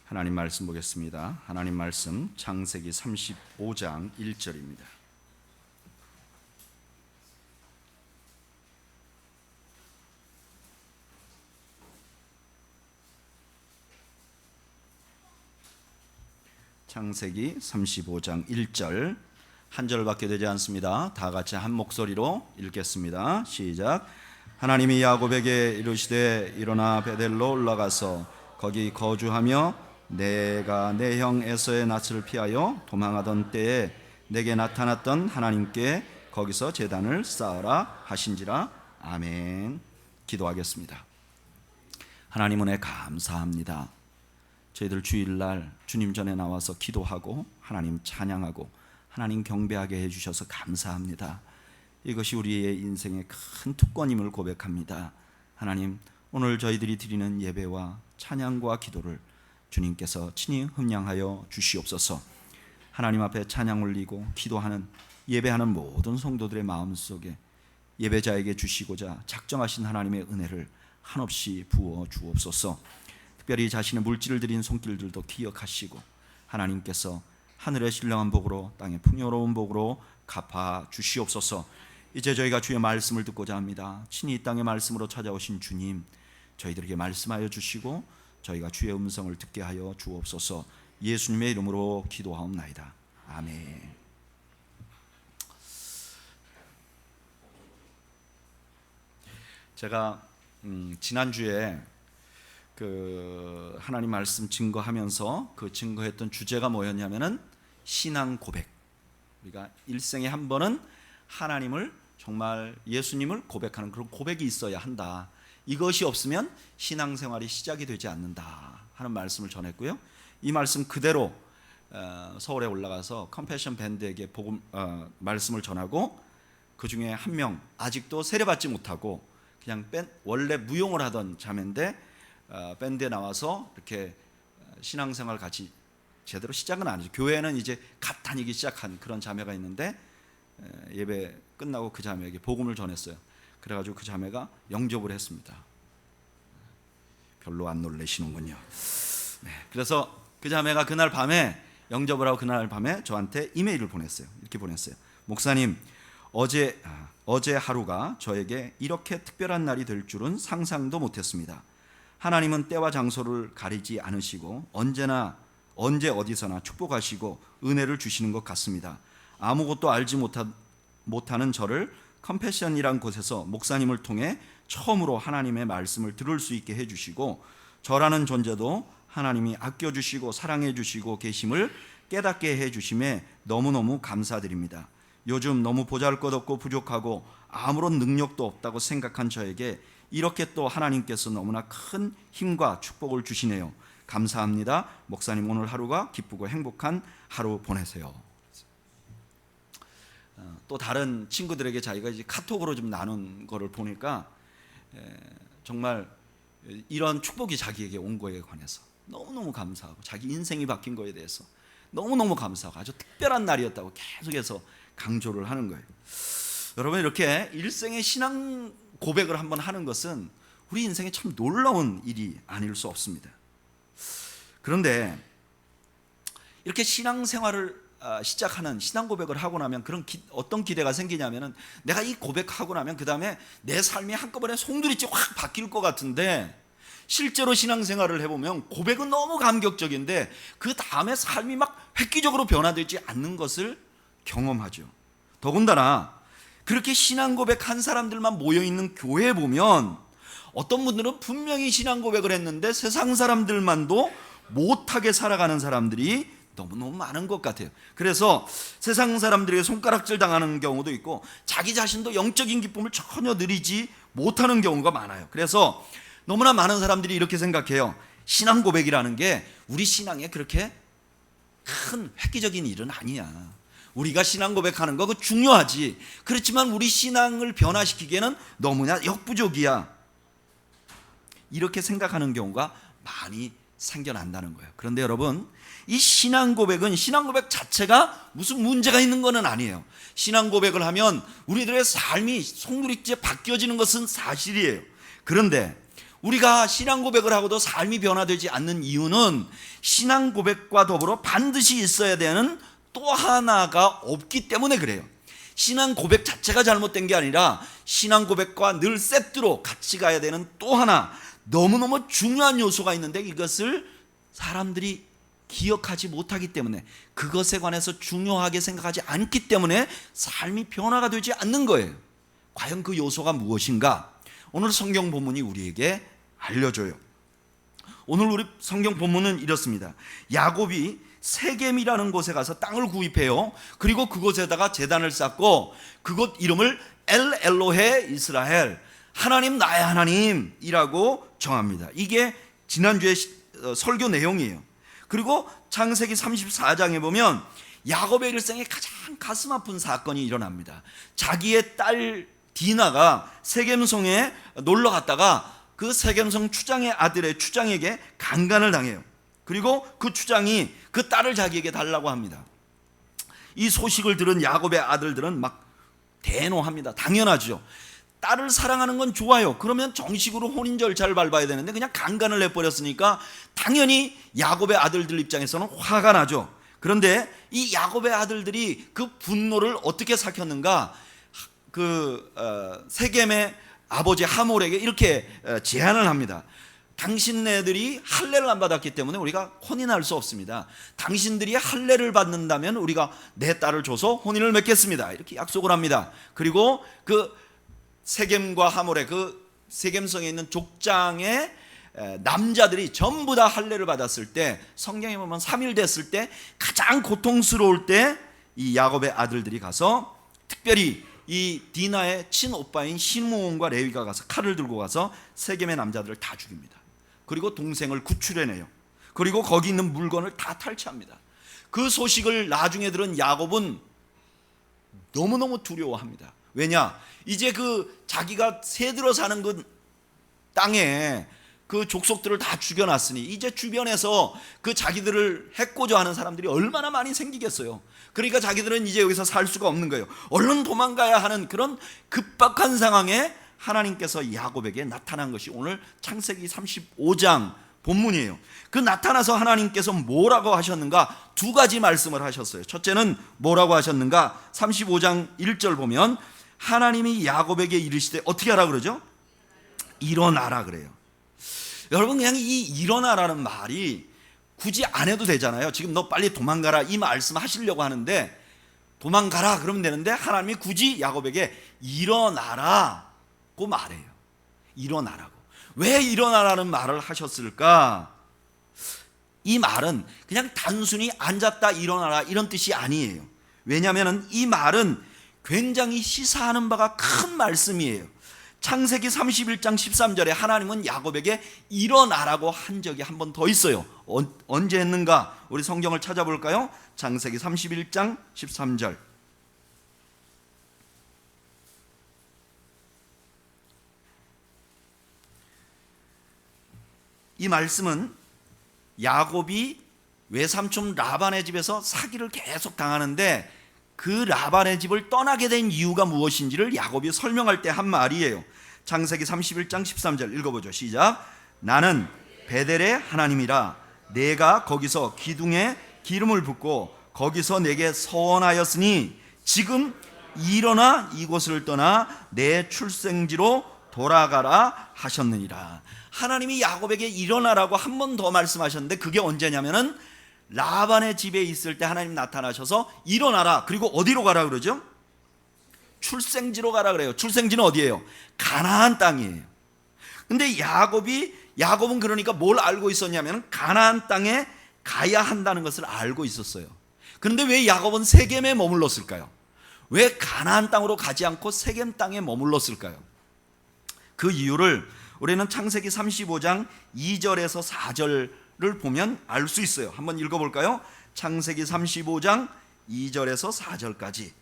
하나님 말씀 보겠습니다. 하나님 말씀 창세기 35장 1절입니다. 창세기 35장 1절 한 절밖에 되지 않습니다. 다 같이 한 목소리로 읽겠습니다. 시작. 하나님이 야곱에게 이르시되 일어나 베델로 올라가서 거기 거주하며 내가 내 형 에서의 낯을 피하여 도망하던 때에 내게 나타났던 하나님께 거기서 제단을 쌓으라 하신지라. 아멘. 기도하겠습니다. 하나님 은혜 감사합니다. 저희들 주일날 주님 전에 나와서 기도하고 하나님 찬양하고 하나님 경배하게 해주셔서 감사합니다. 이것이 우리의 인생의 큰 특권임을 고백합니다. 하나님, 오늘 저희들이 드리는 예배와 찬양과 기도를 주님께서 친히 흠양하여 주시옵소서. 하나님 앞에 찬양 올리고 기도하는 예배하는 모든 성도들의 마음속에 예배자에게 주시고자 작정하신 하나님의 은혜를 한없이 부어 주옵소서. 특별히 자신의 물질을 드린 손길들도 기억하시고 하나님께서 하늘의 신령한 복으로 땅의 풍요로운 복으로 갚아 주시옵소서. 이제 저희가 주의 말씀을 듣고자 합니다. 친히 이 땅의 말씀으로 찾아오신 주님, 저희들에게 말씀하여 주시고 저희가 주의 음성을 듣게 하여 주옵소서. 예수님의 이름으로 기도하옵나이다. 아멘. 제가 지난주에 하나님 말씀 증거하면서 그 증거했던 주제가 뭐였냐면은 신앙 고백. 우리가 일생에 한 번은 하나님을 정말 예수님을 고백하는 그런 고백이 있어야 한다. 이것이 없으면 신앙생활이 시작이 되지 않는다 하는 말씀을 전했고요. 이 말씀 그대로 서울에 올라가서 컴패션 밴드에게 말씀을 전하고 그 중에 한 명 아직도 세례받지 못하고 그냥 원래 무용을 하던 자매인데 밴드에 나와서 이렇게 신앙생활 같이 제대로 시작은 아니죠. 교회는 이제 갓 다니기 시작한 그런 자매가 있는데 예배 끝나고 그 자매에게 복음을 전했어요. 그래가지고 그 자매가 영접을 했습니다. 별로 안 놀라시는군요. 네, 그래서 그 자매가 그날 밤에 영접을 하고 그날 밤에 저한테 이메일을 보냈어요. 이렇게 보냈어요. 목사님, 어제 하루가 저에게 이렇게 특별한 날이 될 줄은 상상도 못했습니다. 하나님은 때와 장소를 가리지 않으시고 언제 어디서나 축복하시고 은혜를 주시는 것 같습니다. 아무것도 알지 못하는 저를 컴패션이란 곳에서 목사님을 통해 처음으로 하나님의 말씀을 들을 수 있게 해주시고 저라는 존재도 하나님이 아껴주시고 사랑해주시고 계심을 깨닫게 해주심에 너무너무 감사드립니다. 요즘 너무 보잘것없고 부족하고 아무런 능력도 없다고 생각한 저에게 이렇게 또 하나님께서 너무나 큰 힘과 축복을 주시네요. 감사합니다. 목사님, 오늘 하루가 기쁘고 행복한 하루 보내세요. 또 다른 친구들에게 자기가 이제 카톡으로 좀 나눈 거를 보니까 정말 이런 축복이 자기에게 온 거에 관해서 너무너무 감사하고 자기 인생이 바뀐 거에 대해서 너무너무 감사하고 아주 특별한 날이었다고 계속해서 강조를 하는 거예요. 여러분, 이렇게 일생의 신앙 고백을 한번 하는 것은 우리 인생에 참 놀라운 일이 아닐 수 없습니다. 그런데 이렇게 신앙생활을 시작하는 신앙 고백을 하고 나면 어떤 기대가 생기냐면은 내가 이 고백하고 나면 그 다음에 내 삶이 한꺼번에 송두리째 확 바뀔 것 같은데 실제로 신앙생활을 해보면 고백은 너무 감격적인데 그 다음에 삶이 막 획기적으로 변화되지 않는 것을 경험하죠. 더군다나 그렇게 신앙 고백한 사람들만 모여있는 교회에 보면 어떤 분들은 분명히 신앙 고백을 했는데 세상 사람들만도 못하게 살아가는 사람들이 너무너무 많은 것 같아요. 그래서 세상 사람들에게 손가락질 당하는 경우도 있고 자기 자신도 영적인 기쁨을 전혀 누리지 못하는 경우가 많아요. 그래서 너무나 많은 사람들이 이렇게 생각해요. 신앙 고백이라는 게 우리 신앙에 그렇게 큰 획기적인 일은 아니야. 우리가 신앙 고백하는 거 그거 중요하지. 그렇지만 우리 신앙을 변화시키기에는 너무나 역부족이야. 이렇게 생각하는 경우가 많이 생겨난다는 거예요. 그런데 여러분, 이 신앙 고백은 신앙 고백 자체가 무슨 문제가 있는 것은 아니에요. 신앙 고백을 하면 우리들의 삶이 송두리째 바뀌어지는 것은 사실이에요. 그런데 우리가 신앙 고백을 하고도 삶이 변화되지 않는 이유는 신앙 고백과 더불어 반드시 있어야 되는 또 하나가 없기 때문에 그래요. 신앙 고백 자체가 잘못된 게 아니라 신앙 고백과 늘 세트로 같이 가야 되는 또 하나 너무너무 중요한 요소가 있는데 이것을 사람들이 기억하지 못하기 때문에, 그것에 관해서 중요하게 생각하지 않기 때문에 삶이 변화가 되지 않는 거예요. 과연 그 요소가 무엇인가? 오늘 성경 본문이 우리에게 알려줘요. 오늘 우리 성경 본문은 이렇습니다. 야곱이 세겜이라는 곳에 가서 땅을 구입해요. 그리고 그곳에다가 제단을 쌓고 그곳 이름을 엘 엘로헤 이스라엘, 하나님 나의 하나님이라고 정합니다. 이게 지난주에 설교 내용이에요. 그리고 창세기 34장에 보면 야곱의 일생에 가장 가슴 아픈 사건이 일어납니다. 자기의 딸 디나가 세겜성에 놀러 갔다가 그 세겜성 추장의 아들의 추장에게 강간을 당해요. 그리고 그 추장이 그 딸을 자기에게 달라고 합니다. 이 소식을 들은 야곱의 아들들은 막 대노합니다. 당연하죠. 딸을 사랑하는 건 좋아요. 그러면 정식으로 혼인 절차를 밟아야 되는데 그냥 강간을 해버렸으니까 당연히 야곱의 아들들 입장에서는 화가 나죠. 그런데 이 야곱의 아들들이 그 분노를 어떻게 삭혔는가? 세겜의 아버지 하몰에게 이렇게 제안을 합니다. 당신네들이 할례를 안 받았기 때문에 우리가 혼인할 수 없습니다. 당신들이 할례를 받는다면 우리가 내 딸을 줘서 혼인을 맺겠습니다. 이렇게 약속을 합니다. 그리고 그 세겜과 하몰의 그 세겜성에 있는 족장의 남자들이 전부 다 할례를 받았을 때, 성경에 보면 3일 됐을 때 가장 고통스러울 때 이 야곱의 아들들이 가서 특별히 이 디나의 친오빠인 시므온과 레위가 가서 칼을 들고 가서 세겜의 남자들을 다 죽입니다. 그리고 동생을 구출해내요. 그리고 거기 있는 물건을 다 탈취합니다. 그 소식을 나중에 들은 야곱은 너무너무 두려워합니다. 왜냐? 이제 그 자기가 새들어 사는 그 땅에 그 족속들을 다 죽여놨으니 이제 주변에서 그 자기들을 해코자 하는 사람들이 얼마나 많이 생기겠어요. 그러니까 자기들은 이제 여기서 살 수가 없는 거예요. 얼른 도망가야 하는 그런 급박한 상황에 하나님께서 야곱에게 나타난 것이 오늘 창세기 35장 본문이에요. 그 나타나서 하나님께서 뭐라고 하셨는가? 두 가지 말씀을 하셨어요. 첫째는 뭐라고 하셨는가? 35장 1절 보면 하나님이 야곱에게 이르시되 어떻게 하라 그러죠? 일어나라 그래요. 여러분, 그냥 이 일어나라는 말이 굳이 안 해도 되잖아요. 지금 너 빨리 도망가라 이 말씀 하시려고 하는데, 도망가라 그러면 되는데 하나님이 굳이 야곱에게 일어나라고 말해요. 일어나라고. 왜 일어나라는 말을 하셨을까? 이 말은 그냥 단순히 앉았다 일어나라 이런 뜻이 아니에요. 왜냐하면 이 말은 굉장히 시사하는 바가 큰 말씀이에요. 창세기 31장 13절에 하나님은 야곱에게 일어나라고 한 적이 한 번 더 있어요. 언제 했는가? 우리 성경을 찾아볼까요? 창세기 31장 13절. 이 말씀은 야곱이 외삼촌 라반의 집에서 사기를 계속 당하는데 그 라반의 집을 떠나게 된 이유가 무엇인지를 야곱이 설명할 때 한 말이에요. 창세기 31장 13절 읽어보죠. 시작. 나는 베델의 하나님이라 내가 거기서 기둥에 기름을 붓고 거기서 내게 서원하였으니 지금 일어나 이곳을 떠나 내 출생지로 돌아가라 하셨느니라. 하나님이 야곱에게 일어나라고 한 번 더 말씀하셨는데 그게 언제냐면은 라반의 집에 있을 때 하나님 나타나셔서 일어나라. 그리고 어디로 가라 그러죠? 출생지로 가라 그래요. 출생지는 어디예요? 가나안 땅이에요. 근데 야곱은 그러니까 뭘 알고 있었냐면 가나안 땅에 가야 한다는 것을 알고 있었어요. 그런데 왜 야곱은 세겜에 머물렀을까요? 왜 가나안 땅으로 가지 않고 세겜 땅에 머물렀을까요? 그 이유를 우리는 창세기 35장 2절에서 4절을 보면 알 수 있어요. 한번 읽어볼까요? 창세기 35장 2절에서 4절까지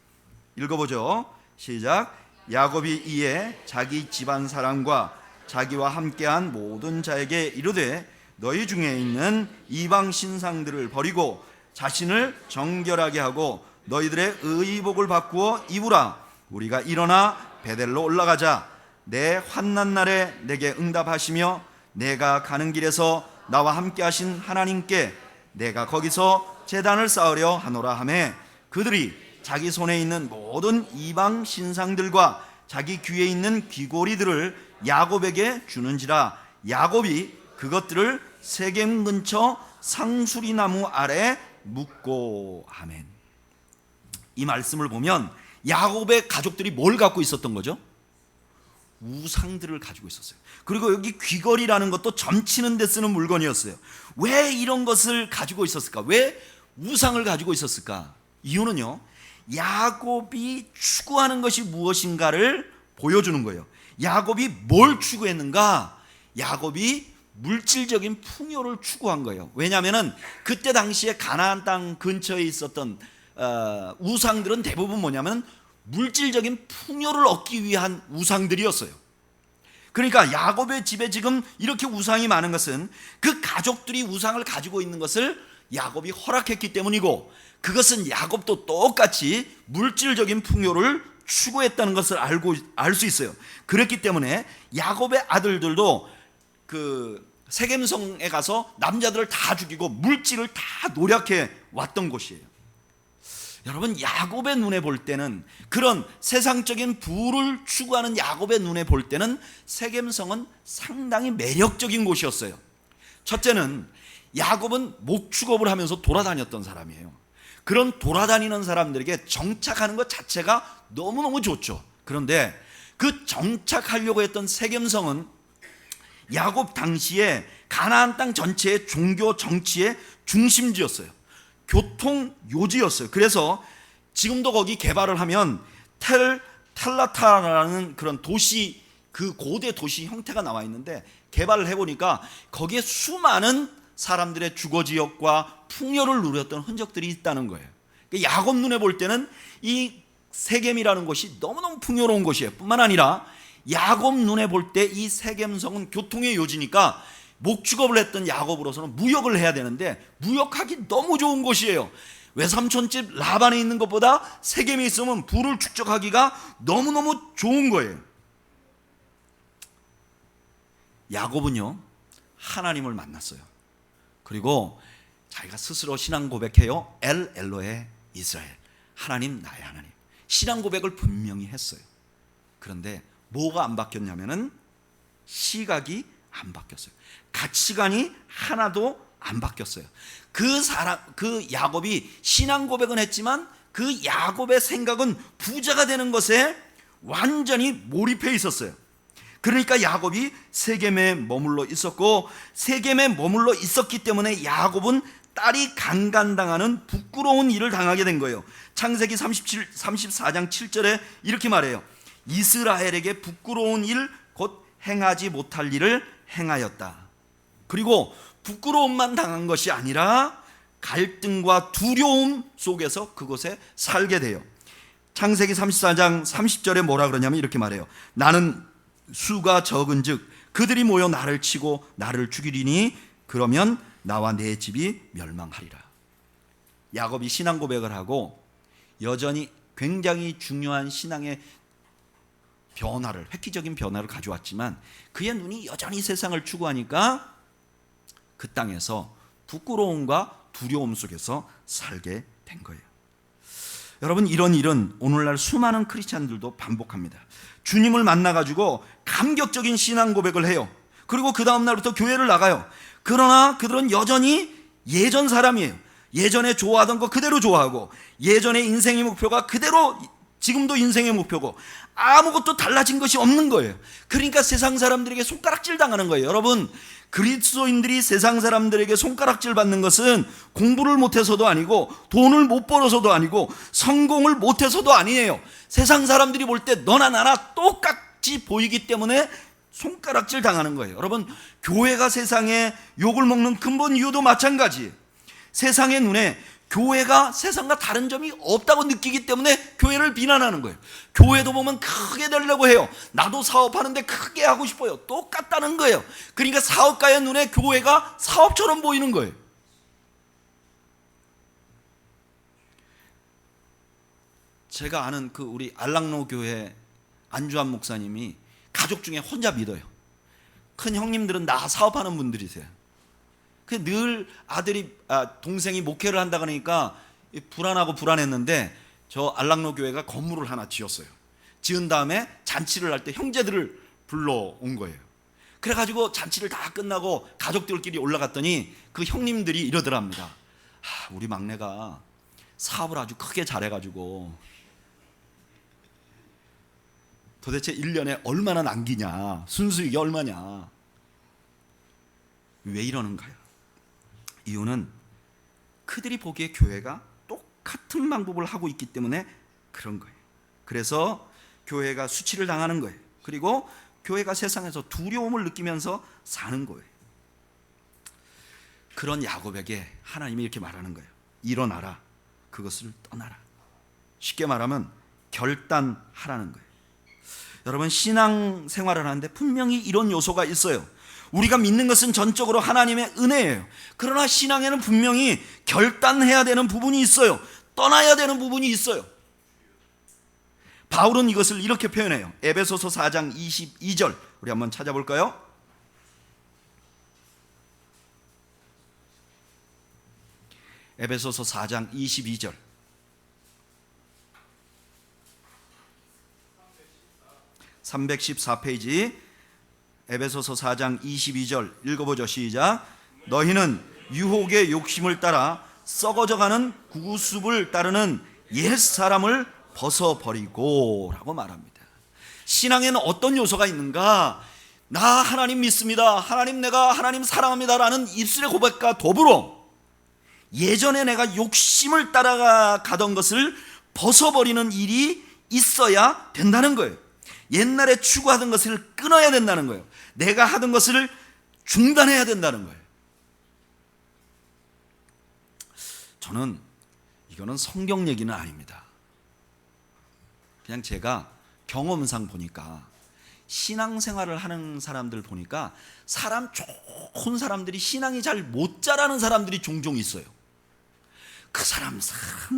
읽어보죠. 시작. 야곱이 이에 자기 집안 사람과 자기와 함께한 모든 자에게 이르되 너희 중에 있는 이방 신상들을 버리고 자신을 정결하게 하고 너희들의 의복을 바꾸어 입으라. 우리가 일어나 베델로 올라가자. 내 환난 날에 내게 응답하시며 내가 가는 길에서 나와 함께 하신 하나님께 내가 거기서 제단을 쌓으려 하노라 하매 그들이 자기 손에 있는 모든 이방 신상들과 자기 귀에 있는 귀고리들을 야곱에게 주는지라. 야곱이 그것들을 세겜 근처 상수리 나무 아래 묻고. 아멘. 이 말씀을 보면 야곱의 가족들이 뭘 갖고 있었던 거죠? 우상들을 가지고 있었어요. 그리고 여기 귀걸이라는 것도 점치는 데 쓰는 물건이었어요. 왜 이런 것을 가지고 있었을까? 왜 우상을 가지고 있었을까? 이유는요, 야곱이 추구하는 것이 무엇인가를 보여주는 거예요. 야곱이 뭘 추구했는가? 야곱이 물질적인 풍요를 추구한 거예요. 왜냐하면 그때 당시에 가나안 땅 근처에 있었던 우상들은 대부분 뭐냐면 물질적인 풍요를 얻기 위한 우상들이었어요. 그러니까 야곱의 집에 지금 이렇게 우상이 많은 것은 그 가족들이 우상을 가지고 있는 것을 야곱이 허락했기 때문이고, 그것은 야곱도 똑같이 물질적인 풍요를 추구했다는 것을 알 수 있어요. 그렇기 때문에 야곱의 아들들도 그 세겜성에 가서 남자들을 다 죽이고 물질을 다 노력해 왔던 곳이에요. 여러분, 야곱의 눈에 볼 때는, 그런 세상적인 부를 추구하는 야곱의 눈에 볼 때는 세겜성은 상당히 매력적인 곳이었어요. 첫째는 야곱은 목축업을 하면서 돌아다녔던 사람이에요. 그런 돌아다니는 사람들에게 정착하는 것 자체가 너무너무 좋죠. 그런데 그 정착하려고 했던 세겜성은 야곱 당시에 가나안 땅 전체의 종교 정치의 중심지였어요. 교통 요지였어요. 그래서 지금도 거기 개발을 하면 텔라타라는 그런 도시, 그 고대 도시 형태가 나와 있는데, 개발을 해보니까 거기에 수많은 사람들의 주거지역과 풍요를 누렸던 흔적들이 있다는 거예요. 야곱 눈에 볼 때는 이 세겜이라는 곳이 너무너무 풍요로운 곳이에요. 뿐만 아니라 야곱 눈에 볼 때 이 세겜성은 교통의 요지니까 목축업을 했던 야곱으로서는 무역을 해야 되는데 무역하기 너무 좋은 곳이에요. 외삼촌집 라반에 있는 것보다 세겜에 있으면 부를 축적하기가 너무너무 좋은 거예요. 야곱은요, 하나님을 만났어요. 그리고 자기가 스스로 신앙 고백해요. 엘 엘로에 이스라엘, 하나님 나의 하나님. 신앙 고백을 분명히 했어요. 그런데 뭐가 안 바뀌었냐면은 시각이 안 바뀌었어요. 가치관이 하나도 안 바뀌었어요. 그 야곱이 신앙 고백은 했지만 그 야곱의 생각은 부자가 되는 것에 완전히 몰입해 있었어요. 그러니까 야곱이 세겜에 머물러 있었고, 세겜에 머물러 있었기 때문에 야곱은 딸이 강간당하는 부끄러운 일을 당하게 된 거예요. 창세기 34장 7절에 이렇게 말해요. 이스라엘에게 부끄러운 일, 곧 행하지 못할 일을 행하였다. 그리고 부끄러움만 당한 것이 아니라 갈등과 두려움 속에서 그곳에 살게 돼요. 창세기 34장 30절에 뭐라 그러냐면 이렇게 말해요. 나는 수가 적은즉 그들이 모여 나를 치고 나를 죽이리니 그러면 나와 내 집이 멸망하리라. 야곱이 신앙 고백을 하고 여전히 굉장히 중요한 신앙의 변화를, 획기적인 변화를 가져왔지만 그의 눈이 여전히 세상을 추구하니까 그 땅에서 부끄러움과 두려움 속에서 살게 된 거예요. 여러분, 이런 일은 오늘날 수많은 크리스찬들도 반복합니다. 주님을 만나가지고 감격적인 신앙 고백을 해요. 그리고 그 다음날부터 교회를 나가요. 그러나 그들은 여전히 예전 사람이에요. 예전에 좋아하던 거 그대로 좋아하고, 예전에 인생의 목표가 그대로 지금도 인생의 목표고, 아무것도 달라진 것이 없는 거예요. 그러니까 세상 사람들에게 손가락질 당하는 거예요. 여러분, 그리스도인들이 세상 사람들에게 손가락질 받는 것은 공부를 못해서도 아니고 돈을 못 벌어서도 아니고 성공을 못해서도 아니에요. 세상 사람들이 볼 때 너나 나나 똑같이 보이기 때문에 손가락질 당하는 거예요. 여러분, 교회가 세상에 욕을 먹는 근본 이유도 마찬가지예요. 세상의 눈에 교회가 세상과 다른 점이 없다고 느끼기 때문에 교회를 비난하는 거예요. 교회도 보면 크게 되려고 해요. 나도 사업하는데 크게 하고 싶어요. 똑같다는 거예요. 그러니까 사업가의 눈에 교회가 사업처럼 보이는 거예요. 제가 아는 그 우리 알락로 교회 안주한 목사님이 가족 중에 혼자 믿어요. 큰 형님들은 나 사업하는 분들이세요. 늘 동생이 목회를 한다 그러니까 불안하고 불안했는데 저 알락로 교회가 건물을 하나 지었어요. 지은 다음에 잔치를 할 때 형제들을 불러온 거예요. 그래가지고 잔치를 다 끝나고 가족들끼리 올라갔더니 그 형님들이 이러더랍니다. 우리 막내가 사업을 아주 크게 잘해가지고 도대체 1년에 얼마나 남기냐, 순수익이 얼마냐. 왜 이러는가요? 이유는 그들이 보기에 교회가 똑같은 방법을 하고 있기 때문에 그런 거예요. 그래서 교회가 수치를 당하는 거예요. 그리고 교회가 세상에서 두려움을 느끼면서 사는 거예요. 그런 야곱에게 하나님이 이렇게 말하는 거예요. 일어나라, 그것을 떠나라. 쉽게 말하면 결단하라는 거예요. 여러분, 신앙 생활을 하는데 분명히 이런 요소가 있어요. 우리가 믿는 것은 전적으로 하나님의 은혜예요. 그러나 신앙에는 분명히 결단해야 되는 부분이 있어요. 떠나야 되는 부분이 있어요. 바울은 이것을 이렇게 표현해요. 에베소서 4장 22절 우리 한번 찾아볼까요? 에베소서 4장 22절. (314페이지) 에베소서 4장 22절 읽어보죠. 시작. 너희는 유혹의 욕심을 따라 썩어져가는 구구습을 따르는 옛사람을 벗어버리고 라고 말합니다. 신앙에는 어떤 요소가 있는가? 나 하나님 믿습니다, 하나님 내가 하나님 사랑합니다 라는 입술의 고백과 더불어 예전에 내가 욕심을 따라가던 것을 벗어버리는 일이 있어야 된다는 거예요. 옛날에 추구하던 것을 끊어야 된다는 거예요. 내가 하던 것을 중단해야 된다는 거예요. 저는 이거는 성경 얘기는 아닙니다. 그냥 제가 경험상 보니까 신앙생활을 하는 사람들 보니까 사람 좋은 사람들이 신앙이 잘 못 자라는 사람들이 종종 있어요. 그 사람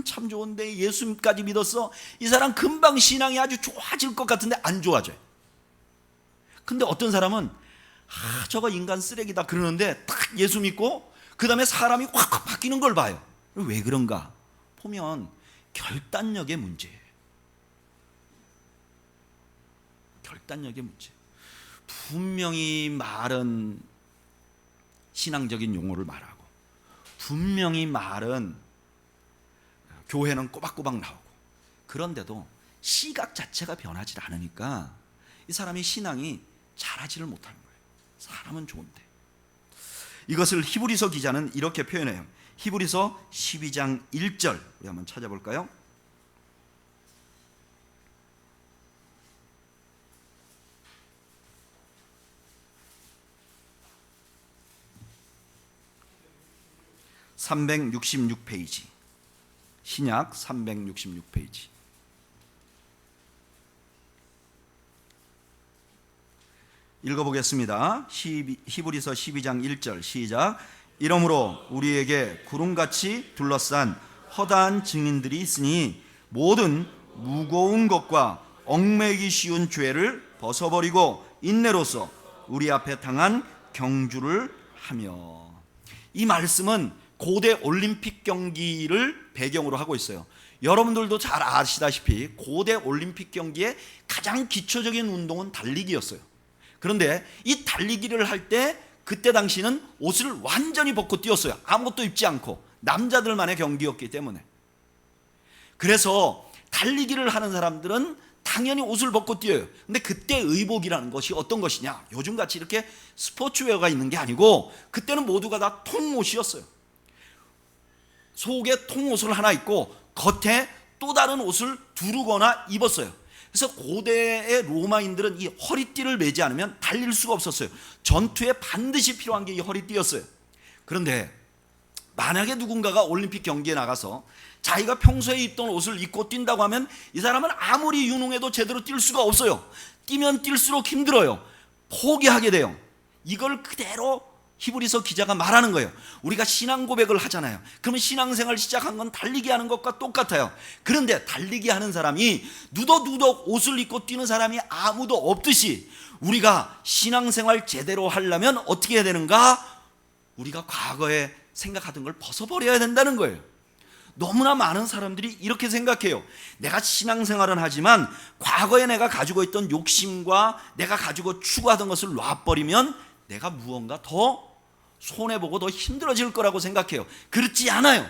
참 좋은데 예수님까지 믿었어. 이 사람 금방 신앙이 아주 좋아질 것 같은데 안 좋아져요. 근데 어떤 사람은 저거 인간 쓰레기다 그러는데 딱 예수 믿고 그 다음에 사람이 확 바뀌는 걸 봐요. 왜 그런가? 보면 결단력의 문제예요. 결단력의 문제. 분명히 말은 신앙적인 용어를 말하고 분명히 말은 교회는 꼬박꼬박 나오고 그런데도 시각 자체가 변하지 않으니까 이 사람이 신앙이 자라지를 못하는 거예요. 사람은 좋은데. 이것을 히브리서 기자는 이렇게 표현해요. 히브리서 12장 1절 우리 한번 찾아볼까요? (366페이지) 신약 366페이지 읽어보겠습니다. 히브리서 12장 1절 시작. 이러므로 우리에게 구름같이 둘러싼 허다한 증인들이 있으니 모든 무거운 것과 얽매이기 쉬운 죄를 벗어버리고 인내로서 우리 앞에 당한 경주를 하며. 이 말씀은 고대 올림픽 경기를 배경으로 하고 있어요. 여러분들도 잘 아시다시피 고대 올림픽 경기의 가장 기초적인 운동은 달리기였어요. 그런데 이 달리기를 할 때 그때 당시는 옷을 완전히 벗고 뛰었어요. 아무것도 입지 않고. 남자들만의 경기였기 때문에. 그래서 달리기를 하는 사람들은 당연히 옷을 벗고 뛰어요. 근데 그때 의복이라는 것이 어떤 것이냐? 요즘같이 이렇게 스포츠웨어가 있는 게 아니고 그때는 모두가 다 통옷이었어요. 속에 통옷을 하나 입고 겉에 또 다른 옷을 두르거나 입었어요. 그래서 고대의 로마인들은 이 허리띠를 매지 않으면 달릴 수가 없었어요. 전투에 반드시 필요한 게 이 허리띠였어요. 그런데 만약에 누군가가 올림픽 경기에 나가서 자기가 평소에 입던 옷을 입고 뛴다고 하면 이 사람은 아무리 유능해도 제대로 뛸 수가 없어요. 뛰면 뛸수록 힘들어요. 포기하게 돼요. 이걸 그대로 히브리서 기자가 말하는 거예요. 우리가 신앙 고백을 하잖아요. 그러면 신앙생활 시작한 건 달리기 하는 것과 똑같아요. 그런데 달리기 하는 사람이 누더누더 옷을 입고 뛰는 사람이 아무도 없듯이 우리가 신앙생활 제대로 하려면 어떻게 해야 되는가? 우리가 과거에 생각하던 걸 벗어버려야 된다는 거예요. 너무나 많은 사람들이 이렇게 생각해요. 내가 신앙생활은 하지만 과거에 내가 가지고 있던 욕심과 내가 가지고 추구하던 것을 놔버리면 내가 무언가 더 손해보고 더 힘들어질 거라고 생각해요. 그렇지 않아요.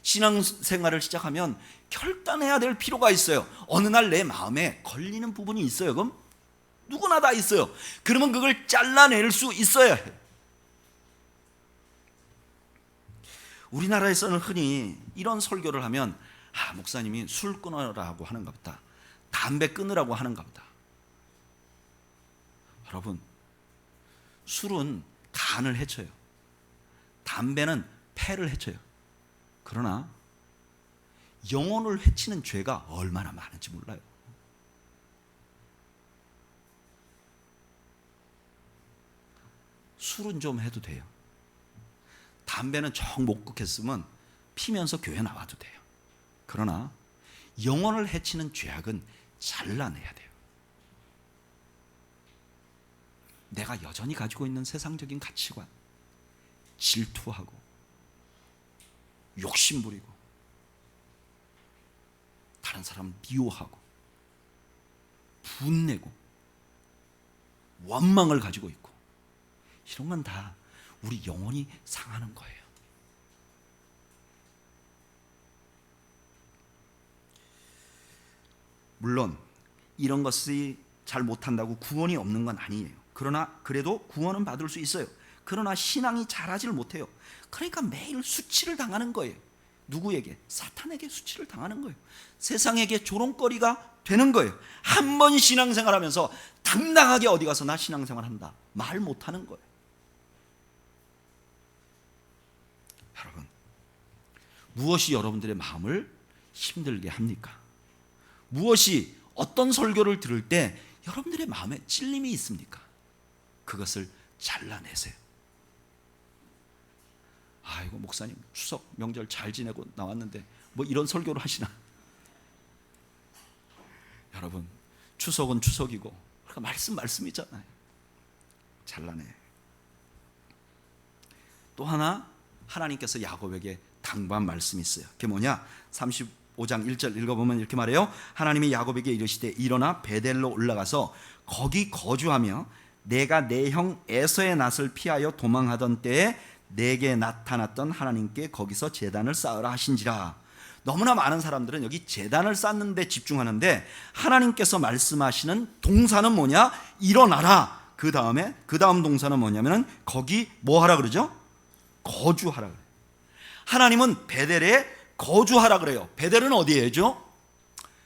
신앙생활을 시작하면 결단해야 될 필요가 있어요. 어느 날 내 마음에 걸리는 부분이 있어요. 그럼 누구나 다 있어요. 그러면 그걸 잘라낼 수 있어야 해요. 우리나라에서는 흔히 이런 설교를 하면 목사님이 술 끊으라고 하는가 보다, 담배 끊으라고 하는가 보다. 여러분, 술은 간을 해쳐요. 담배는 폐를 해쳐요. 그러나 영혼을 해치는 죄가 얼마나 많은지 몰라요. 술은 좀 해도 돼요. 담배는 정 못 끊겠으면 피면서 교회 나와도 돼요. 그러나 영혼을 해치는 죄악은 잘라내야 돼요. 내가 여전히 가지고 있는 세상적인 가치관, 질투하고 욕심부리고 다른 사람 미워하고 분내고 원망을 가지고 있고 이런 건 다 우리 영혼이 상하는 거예요. 물론 이런 것이 잘 못한다고 구원이 없는 건 아니에요. 그러나 그래도 구원은 받을 수 있어요. 그러나 신앙이 자라질 못해요. 그러니까 매일 수치를 당하는 거예요. 누구에게? 사탄에게 수치를 당하는 거예요. 세상에게 조롱거리가 되는 거예요. 한 번 신앙생활하면서 당당하게 어디 가서 나 신앙생활한다 말 못하는 거예요. 여러분, 무엇이 여러분들의 마음을 힘들게 합니까? 무엇이 어떤 설교를 들을 때 여러분들의 마음에 찔림이 있습니까? 그것을 잘라내세요. 아이고 목사님 추석 명절 잘 지내고 나왔는데 뭐 이런 설교를 하시나? 여러분, 추석은 추석이고 그러니까 말씀이잖아요. 잘라내. 또 하나 하나님께서 야곱에게 당부한 말씀이 있어요. 그게 뭐냐? 35장 1절 읽어보면 이렇게 말해요. 하나님이 야곱에게 이르시되 일어나 베델로 올라가서 거기 거주하며 내가 내 형 에서의 낯을 피하여 도망하던 때에 내게 나타났던 하나님께 거기서 제단을 쌓으라 하신지라. 너무나 많은 사람들은 여기 제단을 쌓는 데 집중하는데 하나님께서 말씀하시는 동사는 뭐냐? 일어나라. 그 다음 동사는 뭐냐면 거기 뭐 하라 그러죠? 거주하라 그래요. 하나님은 베델에 거주하라 그래요. 베델은 어디예요?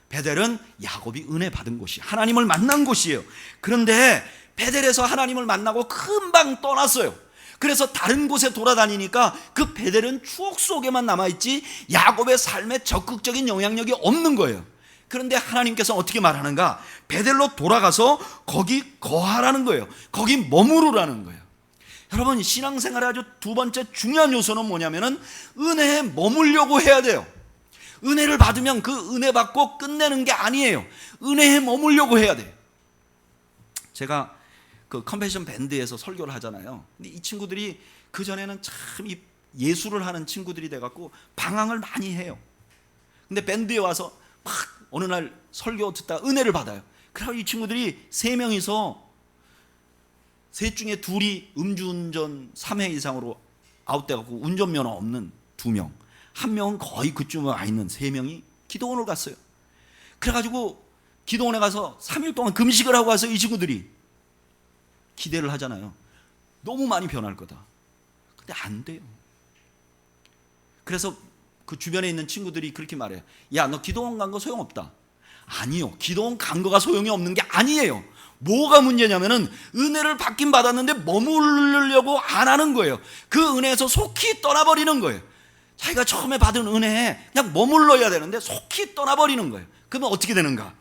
베델은 야곱이 은혜 받은 곳이 하나님을 만난 곳이에요. 그런데 베델에서 하나님을 만나고 금방 떠났어요. 그래서 다른 곳에 돌아다니니까 그 베델은 추억 속에만 남아있지 야곱의 삶에 적극적인 영향력이 없는 거예요. 그런데 하나님께서 어떻게 말하는가? 베델로 돌아가서 거기 거하라는 거예요. 거기 머무르라는 거예요. 여러분, 신앙생활의 아주 두 번째 중요한 요소는 뭐냐면은 은혜에 머물려고 해야 돼요. 은혜를 받으면 그 은혜 받고 끝내는 게 아니에요. 은혜에 머물려고 해야 돼요. 제가 그 컨벤션 밴드에서 설교를 하잖아요. 근데 이 친구들이 그 전에는 참 이 예술을 하는 친구들이 돼갖고 방황을 많이 해요. 근데 밴드에 와서 막 어느 날 설교 듣다가 은혜를 받아요. 그래서 이 친구들이 세 명이서 셋 중에 둘이 음주운전 3회 이상으로 아웃돼갖고 운전면허 없는 2명, 한 명은 거의 그쯤에 와 있는 3명이 기도원을 갔어요. 그래가지고 기도원에 가서 3일 동안 금식을 하고 와서 이 친구들이 기대를 하잖아요. 너무 많이 변할 거다. 근데 안 돼요. 그래서 그 주변에 있는 친구들이 그렇게 말해요. 야, 너 기도원 간 거 소용없다. 아니요, 기도원 간 거가 소용이 없는 게 아니에요. 뭐가 문제냐면은 은혜를 받긴 받았는데 머무르려고 안 하는 거예요. 그 은혜에서 속히 떠나버리는 거예요. 자기가 처음에 받은 은혜에 그냥 머물러야 되는데 속히 떠나버리는 거예요. 그러면 어떻게 되는가?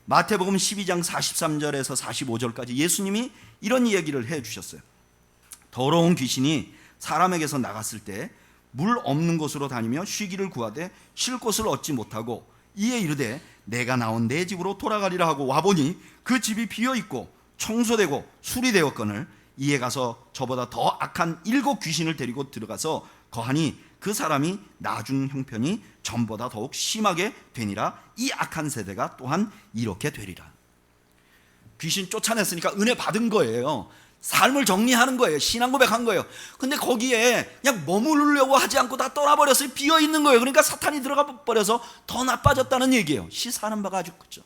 마태복음 12장 43절에서 45절까지 예수님이 이런 이야기를 해 주셨어요. 더러운 귀신이 사람에게서 나갔을 때 물 없는 곳으로 다니며 쉬기를 구하되 쉴 곳을 얻지 못하고 이에 이르되 내가 나온 내 집으로 돌아가리라 하고 와보니 그 집이 비어있고 청소되고 수리되었거늘 이에 가서 저보다 더 악한 7 귀신을 데리고 들어가서 거하니 그 사람이 나중 형편이 전보다 더욱 심하게 되니라. 이 악한 세대가 또한 이렇게 되리라. 귀신 쫓아냈으니까 은혜 받은 거예요. 삶을 정리하는 거예요. 신앙 고백한 거예요. 근데 거기에 그냥 머무르려고 하지 않고 다 떠나버렸어요. 비어있는 거예요. 그러니까 사탄이 들어가 버려서 더 나빠졌다는 얘기예요. 시사하는 바가 아주 크죠.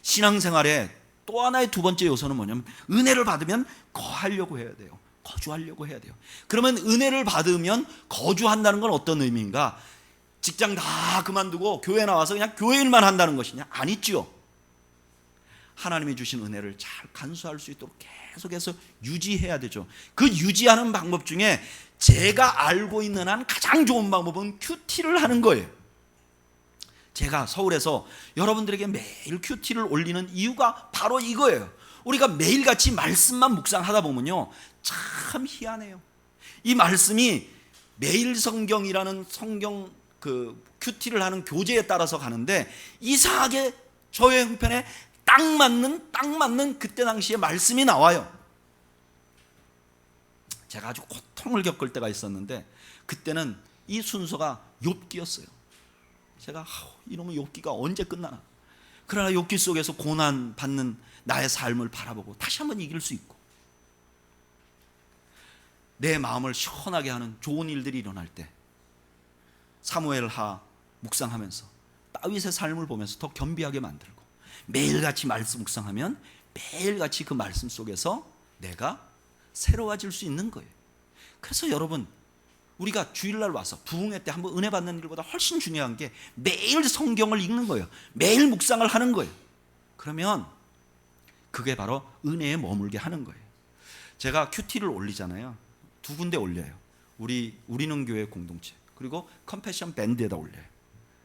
신앙생활에 또 하나의 두 번째 요소는 뭐냐면 은혜를 받으면 거하려고 해야 돼요. 거주하려고 해야 돼요. 그러면 은혜를 받으면 거주한다는 건 어떤 의미인가? 직장 다 그만두고 교회 나와서 그냥 교회 일만 한다는 것이냐? 아니지요. 하나님이 주신 은혜를 잘 간수할 수 있도록 계속해서 유지해야 되죠. 그 유지하는 방법 중에 제가 알고 있는 한 가장 좋은 방법은 큐티를 하는 거예요. 제가 서울에서 여러분들에게 매일 큐티를 올리는 이유가 바로 이거예요. 우리가 매일같이 말씀만 묵상하다 보면요, 참 희한해요. 이 말씀이 매일 성경이라는 성경 그 큐티를 하는 교재에 따라서 가는데 이상하게 저의 형편에 딱 맞는 그때 당시에 말씀이 나와요. 제가 아주 고통을 겪을 때가 있었는데 그때는 이 순서가 욥기였어요. 제가 이놈의 욥기가 언제 끝나나. 그러나 욥기 속에서 고난 받는 나의 삶을 바라보고 다시 한번 이길 수 있고 내 마음을 시원하게 하는 좋은 일들이 일어날 때 사무엘하 묵상하면서 다윗의 삶을 보면서 더 겸비하게 만들고 매일같이 말씀 묵상하면 매일같이 그 말씀 속에서 내가 새로워질 수 있는 거예요. 그래서 여러분, 우리가 주일날 와서 부흥회 때 한번 은혜 받는 일보다 훨씬 중요한 게 매일 성경을 읽는 거예요. 매일 묵상을 하는 거예요. 그러면 그게 바로 은혜에 머물게 하는 거예요. 제가 큐티를 올리잖아요. 두 군데 올려요. 우리는 교회 공동체 그리고 컴패션 밴드에다 올려요.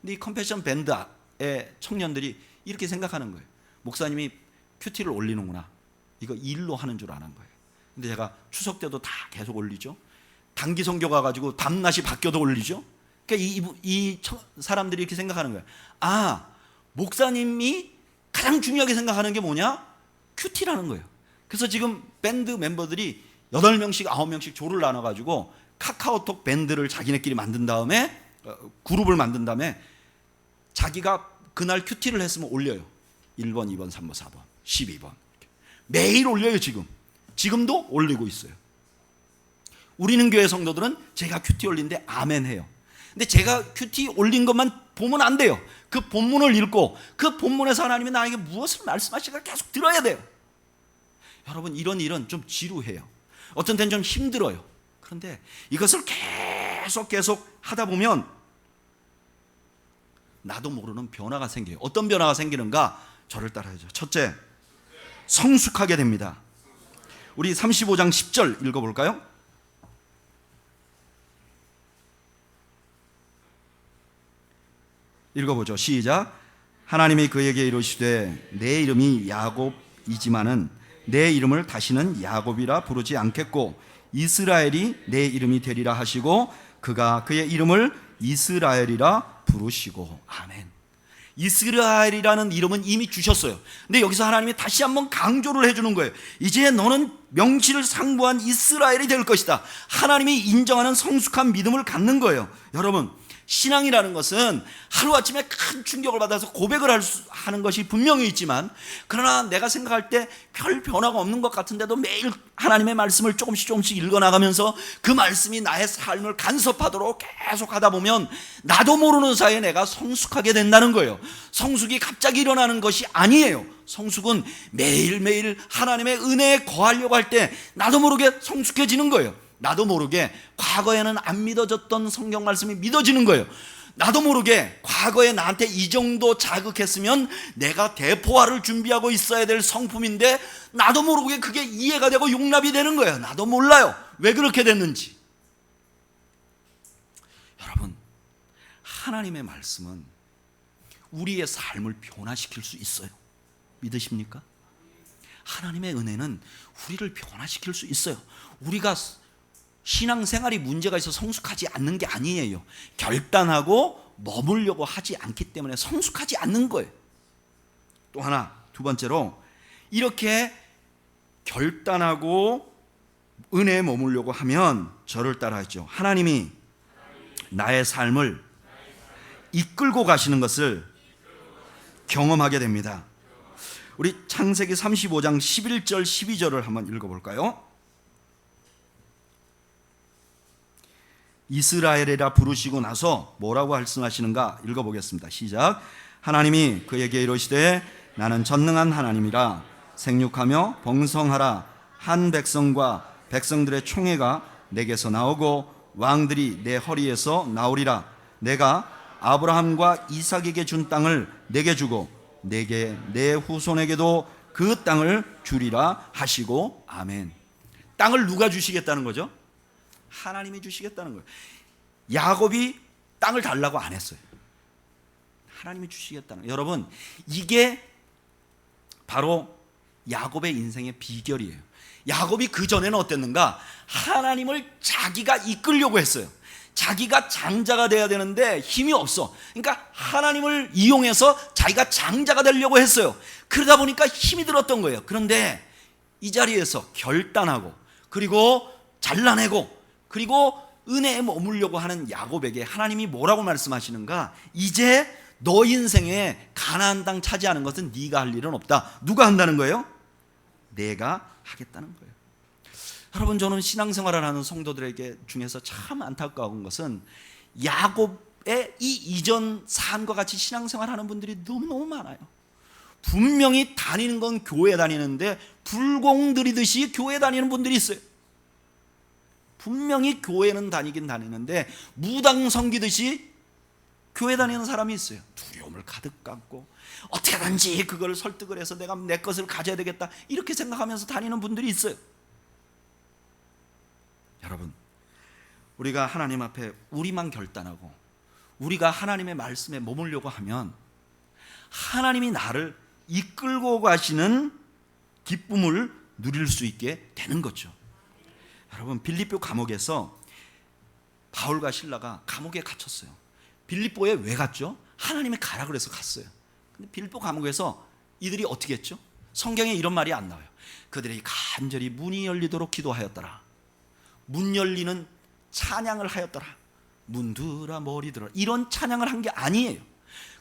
근데 이 컴패션 밴드의 청년들이 이렇게 생각하는 거예요. 목사님이 큐티를 올리는구나. 이거 일로 하는 줄 아는 거예요. 근데 제가 추석 때도 다 계속 올리죠. 단기 선교 가가지고 밤낮이 바뀌어도 올리죠. 그러니까 이 사람들이 이렇게 생각하는 거예요. 아, 목사님이 가장 중요하게 생각하는 게 뭐냐? 큐티라는 거예요. 그래서 지금 밴드 멤버들이 8명씩 9명씩 조를 나눠가지고 카카오톡 밴드를 자기네끼리 만든 다음에 그룹을 만든 다음에 자기가 그날 큐티를 했으면 올려요. 1번, 2번, 3번, 4번, 12번 매일 올려요. 지금도 올리고 있어요. 우리는 교회 성도들은 제가 큐티 올린데 아멘 해요. 근데 제가 큐티 올린 것만 보면 안 돼요. 그 본문을 읽고 그 본문에서 하나님이 나에게 무엇을 말씀하실까 계속 들어야 돼요. 여러분, 이런 일은 좀 지루해요. 어떤 때는 좀 힘들어요. 그런데 이것을 계속 하다 보면 나도 모르는 변화가 생겨요. 어떤 변화가 생기는가? 저를 따라야죠. 첫째, 성숙하게 됩니다. 우리 35장 10절 읽어볼까요? 읽어보죠. 시작. 하나님이 그에게 이르시되 내 이름이 야곱이지만은 내 이름을 다시는 야곱이라 부르지 않겠고 이스라엘이 내 이름이 되리라 하시고 그가 그의 이름을 이스라엘이라 부르시고. 아멘. 이스라엘이라는 이름은 이미 주셨어요. 근데 여기서 하나님이 다시 한번 강조를 해주는 거예요. 이제 너는 명실을 상부한 이스라엘이 될 것이다. 하나님이 인정하는 성숙한 믿음을 갖는 거예요. 여러분, 신앙이라는 것은 하루아침에 큰 충격을 받아서 고백을 하는 것이 분명히 있지만, 그러나 내가 생각할 때 별 변화가 없는 것 같은데도 매일 하나님의 말씀을 조금씩 읽어나가면서 그 말씀이 나의 삶을 간섭하도록 계속 하다 보면 나도 모르는 사이에 내가 성숙하게 된다는 거예요. 성숙이 갑자기 일어나는 것이 아니에요. 성숙은 매일매일 하나님의 은혜에 거하려고 할 때 나도 모르게 성숙해지는 거예요. 나도 모르게 과거에는 안 믿어졌던 성경 말씀이 믿어지는 거예요. 나도 모르게 과거에 나한테 이 정도 자극했으면 내가 대포화를 준비하고 있어야 될 성품인데 나도 모르게 그게 이해가 되고 용납이 되는 거예요. 나도 몰라요. 왜 그렇게 됐는지. 여러분, 하나님의 말씀은 우리의 삶을 변화시킬 수 있어요. 믿으십니까? 하나님의 은혜는 우리를 변화시킬 수 있어요. 우리가 신앙생활이 문제가 있어 성숙하지 않는 게 아니에요. 결단하고 머물려고 하지 않기 때문에 성숙하지 않는 거예요. 또 하나, 두 번째로 이렇게 결단하고 은혜에 머물려고 하면 저를 따라하죠. 하나님이 나의 삶을 이끌고 가시는 것을 경험하게 됩니다. 우리 창세기 35장 11절 12절을 한번 읽어볼까요? 이스라엘이라 부르시고 나서 뭐라고 말씀하시는가 읽어보겠습니다. 시작. 하나님이 그에게 이르시되 나는 전능한 하나님이라 생육하며 번성하라. 한 백성과 백성들의 총회가 내게서 나오고 왕들이 내 허리에서 나오리라. 내가 아브라함과 이삭에게 준 땅을 내게 주고 내게 내 후손에게도 그 땅을 주리라 하시고 아멘. 땅을 누가 주시겠다는 거죠? 하나님이 주시겠다는 거예요. 야곱이 땅을 달라고 안 했어요. 하나님이 주시겠다는 거예요. 여러분, 이게 바로 야곱의 인생의 비결이에요. 야곱이 그전에는 어땠는가? 하나님을 자기가 이끌려고 했어요. 자기가 장자가 돼야 되는데 힘이 없어. 그러니까 하나님을 이용해서 자기가 장자가 되려고 했어요. 그러다 보니까 힘이 들었던 거예요. 그런데 이 자리에서 결단하고 그리고 잘라내고 그리고 은혜에 머물려고 하는 야곱에게 하나님이 뭐라고 말씀하시는가? 이제 너 인생에 가나안 땅 차지하는 것은 네가 할 일은 없다. 누가 한다는 거예요? 내가 하겠다는 거예요. 여러분, 저는 신앙생활을 하는 성도들에게 중에서 참 안타까운 것은 야곱의 이 이전 사안과 같이 신앙생활하는 분들이 너무너무 많아요. 분명히 다니는 건 교회 다니는데 불공 들이듯이 교회 다니는 분들이 있어요. 분명히 교회는 다니긴 다니는데 무당 섬기듯이 교회 다니는 사람이 있어요. 두려움을 가득 갖고 어떻게든지 그걸 설득을 해서 내가 내 것을 가져야 되겠다 이렇게 생각하면서 다니는 분들이 있어요. 여러분, 우리가 하나님 앞에 우리만 결단하고 우리가 하나님의 말씀에 머물려고 하면 하나님이 나를 이끌고 가시는 기쁨을 누릴 수 있게 되는 거죠. 여러분, 빌립보 감옥에서 바울과 실라가 감옥에 갇혔어요. 빌립보에 왜 갔죠? 하나님이 가라 그래서 갔어요. 근데 빌립보 감옥에서 이들이 어떻게 했죠? 성경에 이런 말이 안 나와요. 그들이 간절히 문이 열리도록 기도하였더라. 문 열리는 찬양을 하였더라. 문들아 머리들아, 이런 찬양을 한 게 아니에요.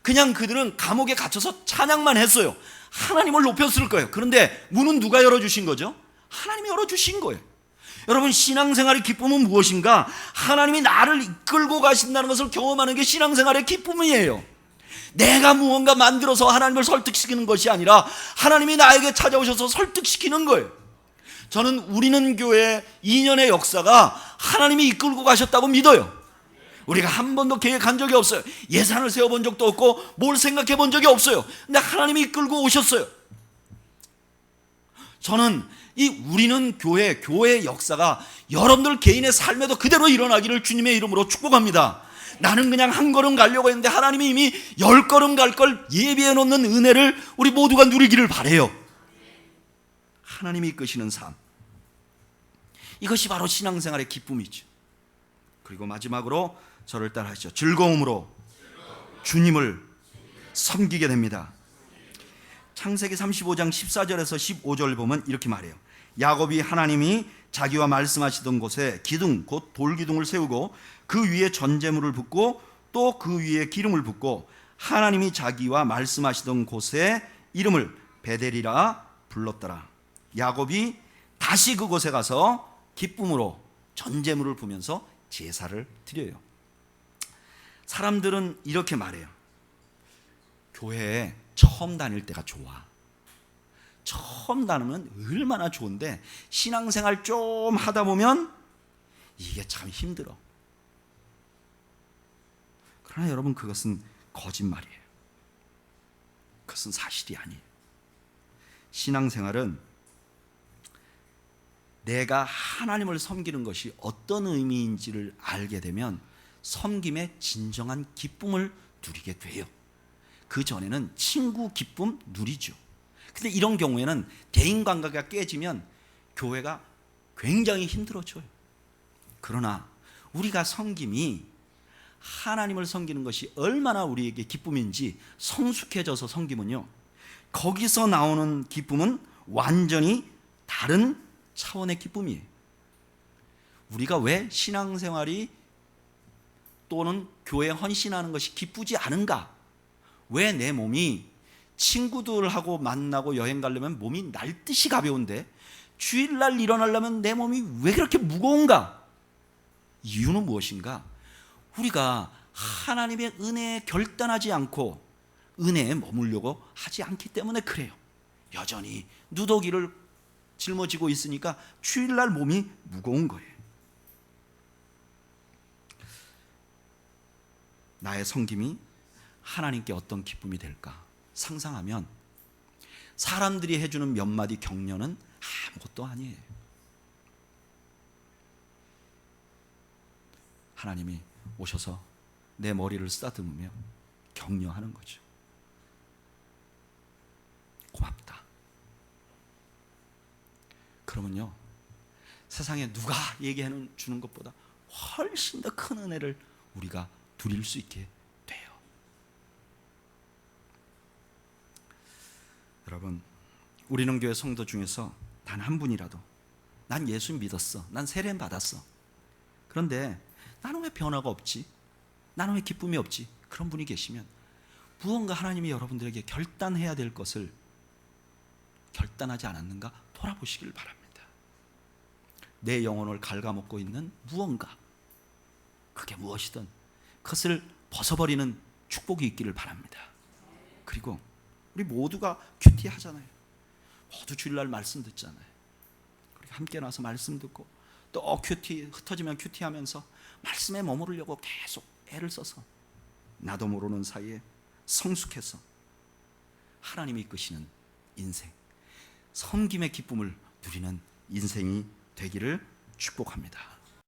그냥 그들은 감옥에 갇혀서 찬양만 했어요. 하나님을 높였을 거예요. 그런데 문은 누가 열어주신 거죠? 하나님이 열어주신 거예요. 여러분, 신앙생활의 기쁨은 무엇인가? 하나님이 나를 이끌고 가신다는 것을 경험하는 게 신앙생활의 기쁨이에요. 내가 무언가 만들어서 하나님을 설득시키는 것이 아니라 하나님이 나에게 찾아오셔서 설득시키는 거예요. 저는 우리는 교회 2년의 역사가 하나님이 이끌고 가셨다고 믿어요. 우리가 한 번도 계획한 적이 없어요. 예산을 세워본 적도 없고 뭘 생각해 본 적이 없어요. 근데 하나님이 이끌고 오셨어요. 저는 이 우리는 교회의 역사가 여러분들 개인의 삶에도 그대로 일어나기를 주님의 이름으로 축복합니다. 나는 그냥 한 걸음 가려고 했는데 하나님이 이미 10걸음 갈 걸 예비해 놓는 은혜를 우리 모두가 누리기를 바라요. 하나님이 이끄시는 삶, 이것이 바로 신앙생활의 기쁨이죠. 그리고 마지막으로 저를 따라하시죠. 즐거움으로 주님을 섬기게 됩니다. 창세기 35장 14절에서 15절을 보면 이렇게 말해요. 야곱이 하나님이 자기와 말씀하시던 곳에 기둥 곧 돌기둥을 세우고 그 위에 전제물을 붓고 또 그 위에 기름을 붓고 하나님이 자기와 말씀하시던 곳에 이름을 베델이라 불렀더라. 야곱이 다시 그곳에 가서 기쁨으로 전제물을 부면서 제사를 드려요. 사람들은 이렇게 말해요. 교회에 처음 다닐 때가 좋아. 처음 다니면 얼마나 좋은데 신앙생활 좀 하다 보면 이게 참 힘들어. 그러나 여러분, 그것은 거짓말이에요. 그것은 사실이 아니에요. 신앙생활은 내가 하나님을 섬기는 것이 어떤 의미인지를 알게 되면 섬김의 진정한 기쁨을 누리게 돼요. 그 전에는 친구 기쁨 누리죠. 근데 이런 경우에는 대인관계가 깨지면 교회가 굉장히 힘들어져요. 그러나 우리가 섬김이 하나님을 섬기는 것이 얼마나 우리에게 기쁨인지 성숙해져서 섬기면요, 거기서 나오는 기쁨은 완전히 다른 차원의 기쁨이에요. 우리가 왜 신앙생활이 또는 교회 헌신하는 것이 기쁘지 않은가? 왜 내 몸이 친구들하고 만나고 여행 가려면 몸이 날듯이 가벼운데 주일날 일어나려면 내 몸이 왜 그렇게 무거운가? 이유는 무엇인가? 우리가 하나님의 은혜에 결단하지 않고 은혜에 머물려고 하지 않기 때문에 그래요. 여전히 누더기를 짊어지고 있으니까 주일날 몸이 무거운 거예요. 나의 섬김이 하나님께 어떤 기쁨이 될까 상상하면 사람들이 해주는 몇 마디 격려는 아무것도 아니에요. 하나님이 오셔서 내 머리를 쓰다듬으며 격려하는 거죠. 고맙다. 그러면요, 세상에 누가 얘기해 주는 것보다 훨씬 더 큰 은혜를 우리가 누릴 수 있게 돼요. 여러분, 우리는 교회 성도 중에서 단 한 분이라도 난 예수 믿었어, 난 세례 받았어, 그런데 나는 왜 변화가 없지? 나는 왜 기쁨이 없지? 그런 분이 계시면 무언가 하나님이 여러분들에게 결단해야 될 것을 결단하지 않았는가 돌아보시길 바랍니다. 내 영혼을 갉아먹고 있는 무언가, 그게 무엇이든 그것을 벗어버리는 축복이 있기를 바랍니다. 그리고 우리 모두가 큐티 하잖아요. 모두 주일날 말씀 듣잖아요. 우리가 함께 나와서 말씀 듣고 또 큐티, 흩어지면 큐티 하면서 말씀에 머무르려고 계속 애를 써서 나도 모르는 사이에 성숙해서 하나님이 이끄시는 인생, 섬김의 기쁨을 누리는 인생이 되기를 축복합니다.